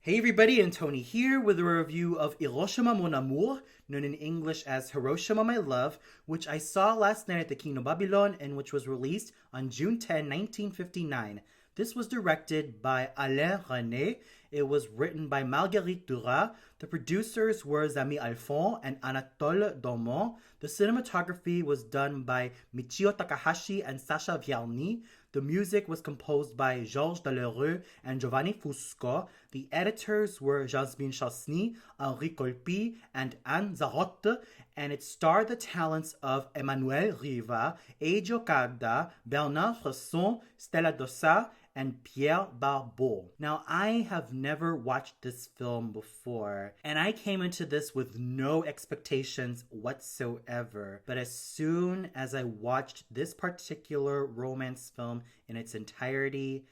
Hey everybody, and Tony here with a review of Hiroshima Mon Amour, known in English as Hiroshima My Love, which I saw last night at the Kino Babylon and which was released on June 10, 1959. This was directed by Alain René. It was written by Marguerite Duras. The producers were Zami Alphonse and Anatole Daumont. The cinematography was done by Michio Takahashi and Sacha Vierny. The music was composed by Georges Delerue and Giovanni Fusco. The editors were Jasmine Chasny, Henri Colpi, and Anne Zarotte, and it starred the talents of Emmanuel Riva, Edio Carda, Bernard Fresson, Stella Dossa, and Pierre Barbeau. Now, I have never watched this film before, and I came into this with no expectations whatsoever. But as soon as I watched this particular romance film in its entirety,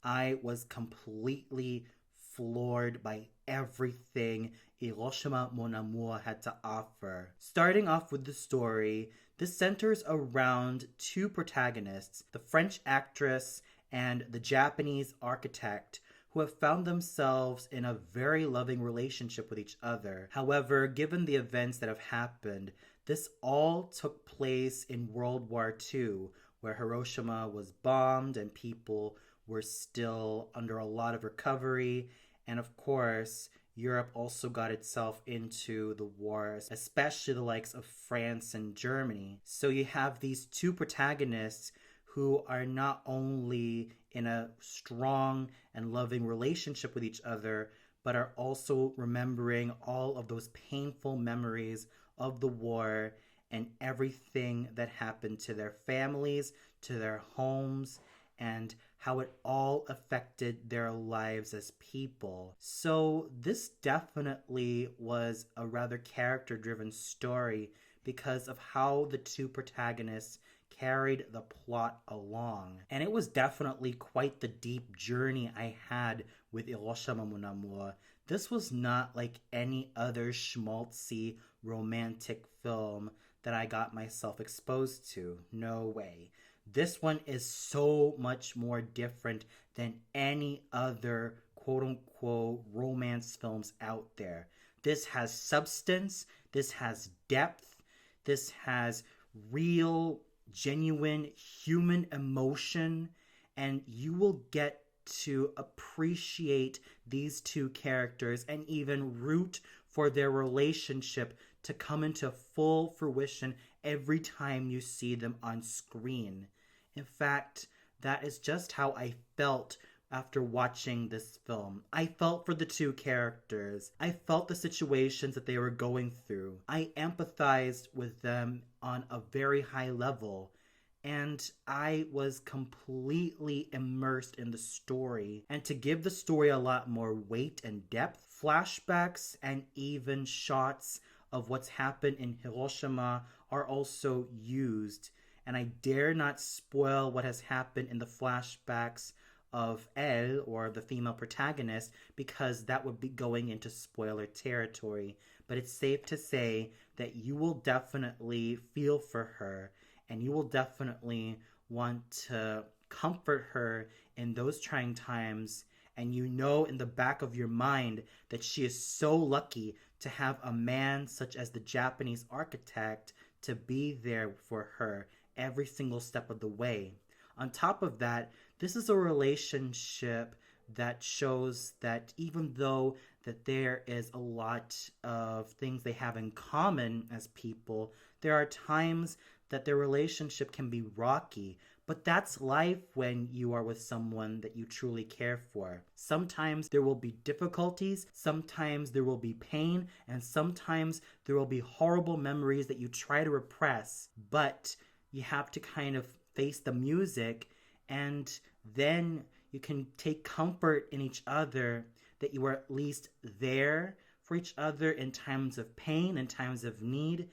I was completely floored by everything Hiroshima Mon Amour had to offer. Starting off with the story, this centers around two protagonists, the French actress and the Japanese architect, who have found themselves in a very loving relationship with each other. However, given the events that have happened, this all took place in World War II, where Hiroshima was bombed and people were still under a lot of recovery. And of course, Europe also got itself into the wars, especially the likes of France and Germany. So you have these two protagonists who are not only in a strong and loving relationship with each other, but are also remembering all of those painful memories of the war and everything that happened to their families, to their homes, and how it all affected their lives as people. So this definitely was a rather character-driven story because of how the two protagonists carried the plot along. And it was definitely quite the deep journey I had with Hiroshima Mon Amour. This was not like any other schmaltzy romantic film that I got myself exposed to. No way. This one is so much more different than any other quote-unquote romance films out there. This has substance, this has depth, this has real genuine human emotion, and you will get to appreciate these two characters and even root for their relationship to come into full fruition every time you see them on screen. In fact, that is just how I felt after watching this film. I felt for the two characters. I felt the situations that they were going through. I empathized with them on a very high level. And I was completely immersed in the story. And to give the story a lot more weight and depth, flashbacks and even shots of what's happened in Hiroshima are also used. And I dare not spoil what has happened in the flashbacks of Elle, or the female protagonist, because that would be going into spoiler territory. But it's safe to say that you will definitely feel for her, and you will definitely want to comfort her in those trying times. And you know in the back of your mind that she is so lucky to have a man such as the Japanese architect to be there for her every single step of the way. On top of that, this is a relationship that shows that even though that there is a lot of things they have in common as people, there are times that their relationship can be rocky. But that's life when you are with someone that you truly care for. Sometimes there will be difficulties, sometimes there will be pain, and sometimes there will be horrible memories that you try to repress. But you have to kind of face the music, and then you can take comfort in each other that you are at least there for each other in times of pain, in times of need,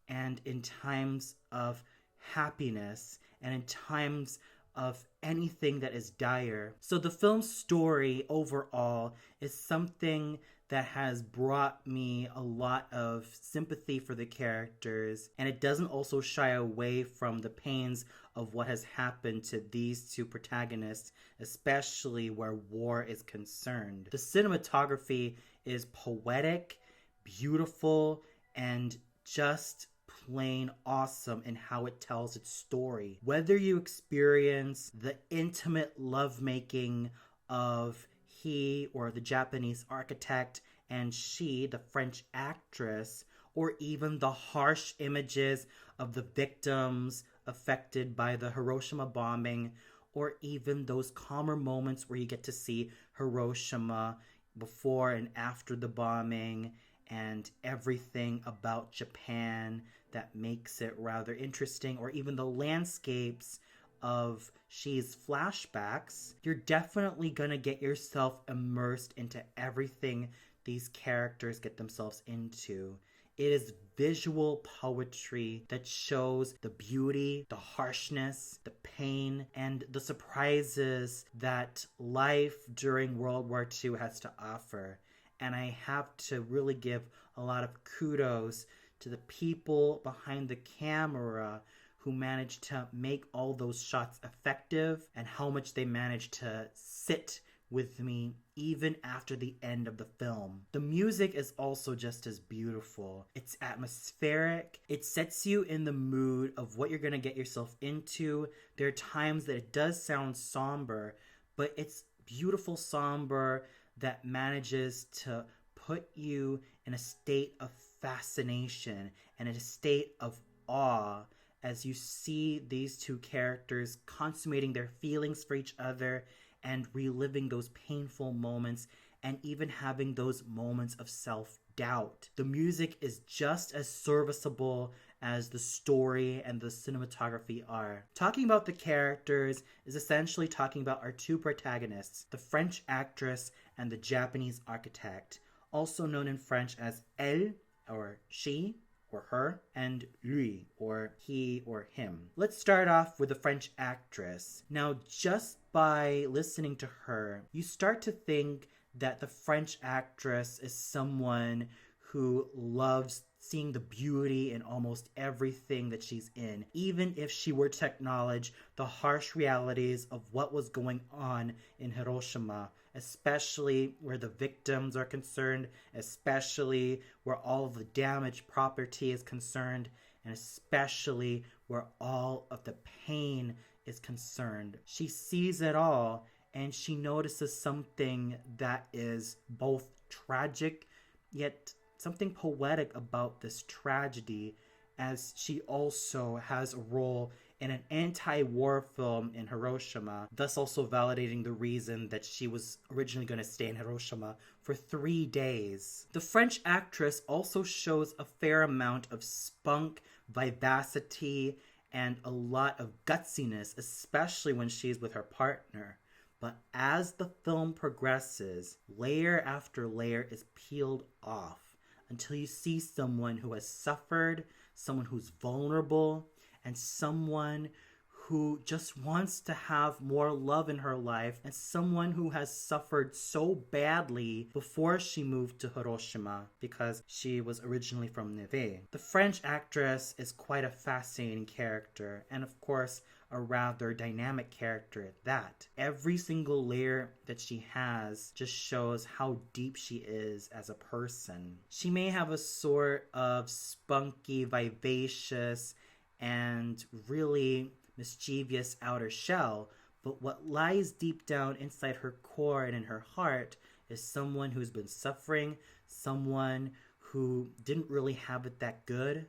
and in times of happiness, and in times of anything that is dire. So the film's story overall is something that has brought me a lot of sympathy for the characters, and it doesn't also shy away from the pains of what has happened to these two protagonists, especially where war is concerned. The cinematography is poetic, beautiful, and just plain awesome in how it tells its story. Whether you experience the intimate lovemaking of he, or the Japanese architect, and she, the French actress, or even the harsh images of the victims affected by the Hiroshima bombing, or even those calmer moments where you get to see Hiroshima before and after the bombing, and everything about Japan that makes it rather interesting, or even the landscapes of she's flashbacks, you're definitely gonna get yourself immersed into everything these characters get themselves into. It is visual poetry that shows the beauty, the harshness, the pain, and the surprises that life during World War II has to offer. And I have to really give a lot of kudos to the people behind the camera who managed to make all those shots effective, and how much they managed to sit with me even after the end of the film. The music is also just as beautiful. It's atmospheric. It sets you in the mood of what you're going to get yourself into. There are times that it does sound somber, but it's beautiful somber that manages to put you in a state of fascination and in a state of awe as you see these two characters consummating their feelings for each other and reliving those painful moments, and even having those moments of self-doubt. The music is just as serviceable as the story and the cinematography are. Talking about the characters is essentially talking about our two protagonists, the French actress and the Japanese architect, also known in French as elle, or she, or her, and lui, or he or him. Let's start off with the French actress. Now, just by listening to her, you start to think that the French actress is someone who loves seeing the beauty in almost everything that she's in, even if she were to acknowledge the harsh realities of what was going on in Hiroshima, especially where the victims are concerned, especially where all of the damaged property is concerned, and especially where all of the pain is concerned. She sees it all, and she notices something that is both tragic, yet something poetic about this tragedy, as she also has a role in an anti-war film in Hiroshima, thus also validating the reason that she was originally going to stay in Hiroshima for 3 days. The French actress also shows a fair amount of spunk, vivacity, and a lot of gutsiness, especially when she's with her partner. But as the film progresses, layer after layer is peeled off until you see someone who has suffered, someone who's vulnerable, and someone who just wants to have more love in her life, and someone who has suffered so badly before she moved to Hiroshima because she was originally from Neve. The French actress is quite a fascinating character, and of course a rather dynamic character at that. Every single layer that she has just shows how deep she is as a person. She may have a sort of spunky, vivacious, and really mischievous outer shell, but what lies deep down inside her core and in her heart is someone who's been suffering, someone who didn't really have it that good,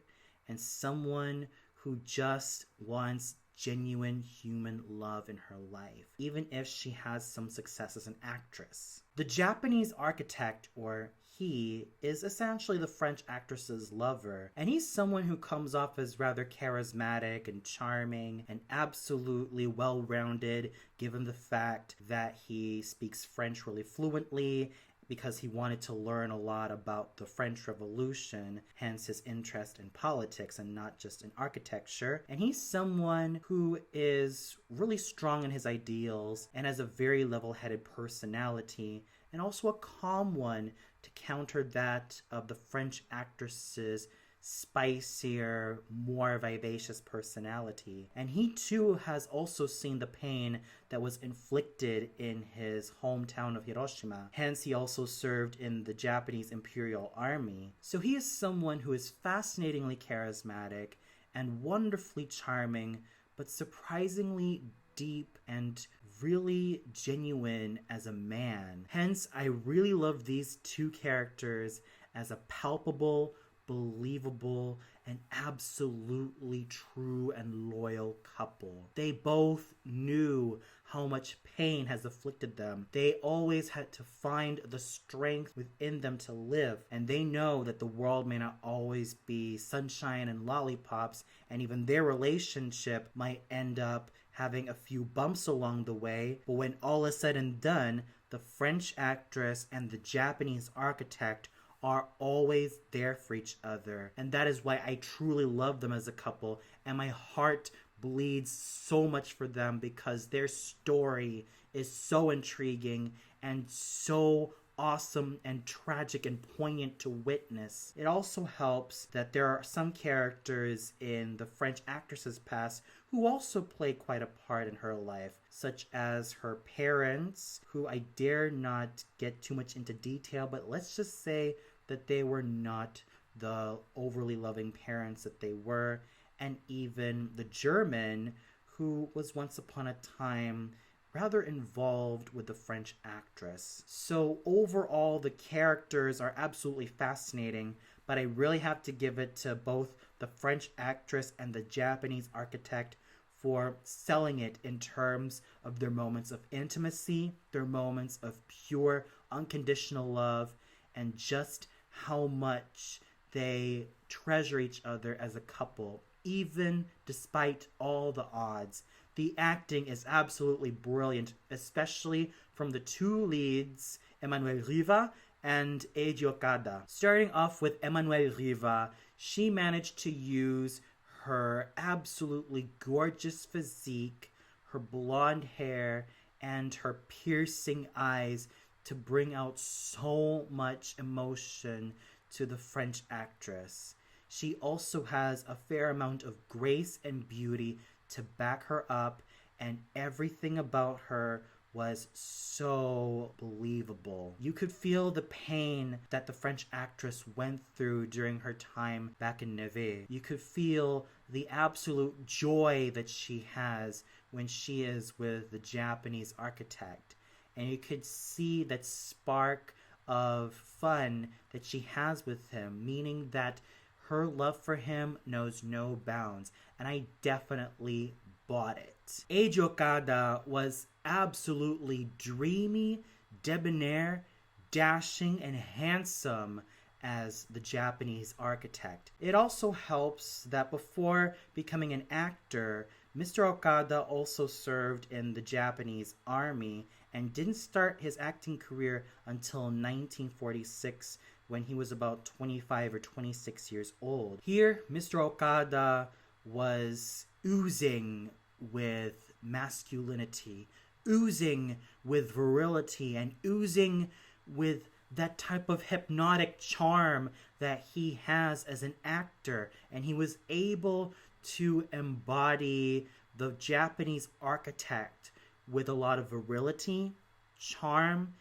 and someone who just wants genuine human love in her life, even if she has some success as an actress. The Japanese architect, or he, is essentially the French actress's lover, and he's someone who comes off as rather charismatic and charming and absolutely well-rounded, given the fact that he speaks French really fluently because he wanted to learn a lot about the French Revolution, hence his interest in politics and not just in architecture. And he's someone who is really strong in his ideals and has a very level-headed personality, and also a calm one to counter that of the French actress's spicier, more vivacious personality. And he too has also seen the pain that was inflicted in his hometown of Hiroshima. Hence, he also served in the Japanese Imperial Army. So he is someone who is fascinatingly charismatic and wonderfully charming, but surprisingly deep and really genuine as a man. Hence, I really love these two characters as a palpable, believable, and absolutely true and loyal couple. They both knew how much pain has afflicted them. They always had to find the strength within them to live, and they know that the world may not always be sunshine and lollipops, and even their relationship might end up having a few bumps along the way. But when all is said and done, the French actress and the Japanese architect are always there for each other. And that is why I truly love them as a couple, and my heart bleeds so much for them because their story is so intriguing and so awesome and tragic and poignant to witness. It also helps that there are some characters in the French actress's past who also play quite a part in her life, such as her parents, who I dare not get too much into detail, but let's just say that they were not the overly loving parents that they were, and even the German, who was once upon a time rather involved with the French actress. So overall, the characters are absolutely fascinating, but I really have to give it to both the French actress and the Japanese architect for selling it in terms of their moments of intimacy, their moments of pure, unconditional love, and just how much they treasure each other as a couple, even despite all the odds. The acting is absolutely brilliant, especially from the two leads, Emmanuelle Riva and Eiji Okada. Starting off with Emmanuelle Riva, she managed to use her absolutely gorgeous physique, her blonde hair, and her piercing eyes to bring out so much emotion to the French actress. She also has a fair amount of grace and beauty to back her up, and everything about her was so believable. You could feel the pain that the French actress went through during her time back in Neve. You could feel the absolute joy that she has when she is with the Japanese architect. And you could see that spark of fun that she has with him, meaning that her love for him knows no bounds. And I definitely bought it. Eiji Okada was absolutely dreamy, debonair, dashing, and handsome as the Japanese architect. It also helps that before becoming an actor, Mr. Okada also served in the Japanese army and didn't start his acting career until 1946 when he was about 25 or 26 years old. Here, Mr. Okada was oozing with masculinity, oozing with virility, and oozing with that type of hypnotic charm that he has as an actor. And he was able to embody the Japanese architect with a lot of virility, charm,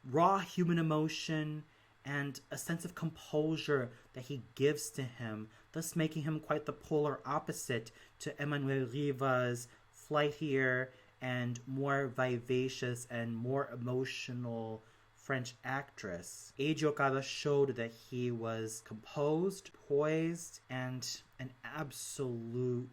raw human emotion, and a sense of composure that he gives to him, thus making him quite the polar opposite to Emmanuelle Riva's flightier and more vivacious and more emotional French actress. Eiji Okada showed that he was composed, poised, and an absolute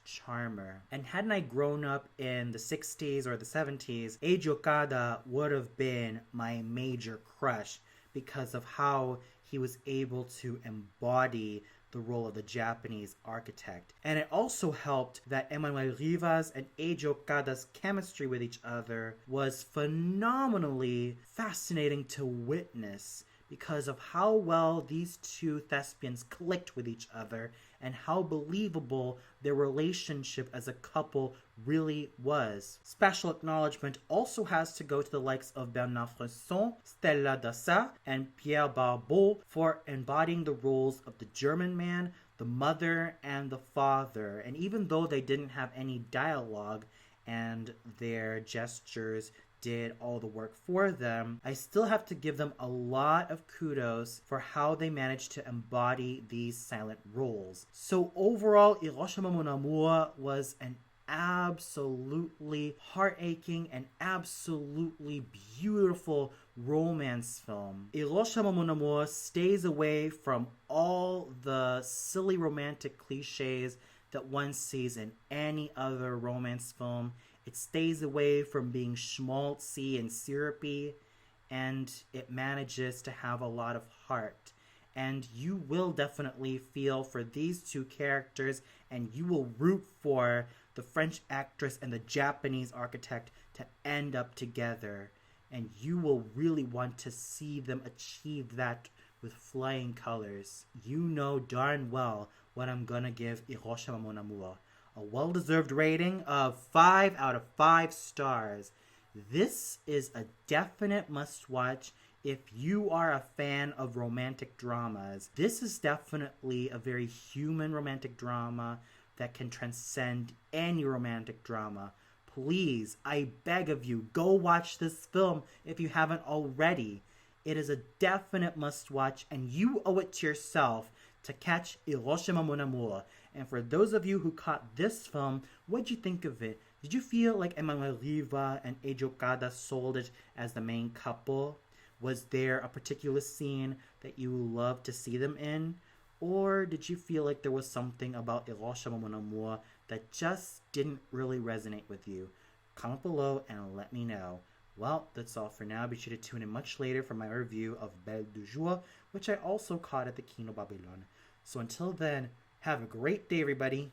charmer. And hadn't I grown up in the 60s or the 70s, Eiji Okada would have been my major crush because of how he was able to embody the role of the Japanese architect. And it also helped that Emmanuelle Riva's and Eiji Okada's chemistry with each other was phenomenally fascinating to witness because of how well these two thespians clicked with each other and how believable their relationship as a couple really was. Special acknowledgement also has to go to the likes of Bernard Fresson, Stella Dassa, and Pierre Barbeau for embodying the roles of the German man, the mother, and the father. And even though they didn't have any dialogue and their gestures did all the work for them, I still have to give them a lot of kudos for how they managed to embody these silent roles. So overall, Hiroshima Mon Amour was an absolutely heart-aching and absolutely beautiful romance film. Hiroshima Mon Amour stays away from all the silly romantic cliches that one sees in any other romance film. It stays away from being schmaltzy and syrupy, and it manages to have a lot of heart. And you will definitely feel for these two characters, and you will root for the French actress and the Japanese architect to end up together. And you will really want to see them achieve that with flying colors. You know darn well what I'm gonna give Hiroshima Mon Amour. A well-deserved rating of 5 out of 5 stars. This is a definite must-watch if you are a fan of romantic dramas. This is definitely a very human romantic drama that can transcend any romantic drama. Please, I beg of you, go watch this film if you haven't already. It is a definite must-watch, and you owe it to yourself to catch Hiroshima Mon Amour. And for those of you who caught this film, what'd you think of it? Did you feel like Emmanuel Riva and Eiji Okada sold it as the main couple? Was there a particular scene that you loved to see them in? Or did you feel like there was something about Hiroshima Mon Amour that just didn't really resonate with you? Comment below and let me know. Well, that's all for now. Be sure to tune in much later for my review of Belle du Jour, which I also caught at the Kino Babylon. So until then, have a great day, everybody.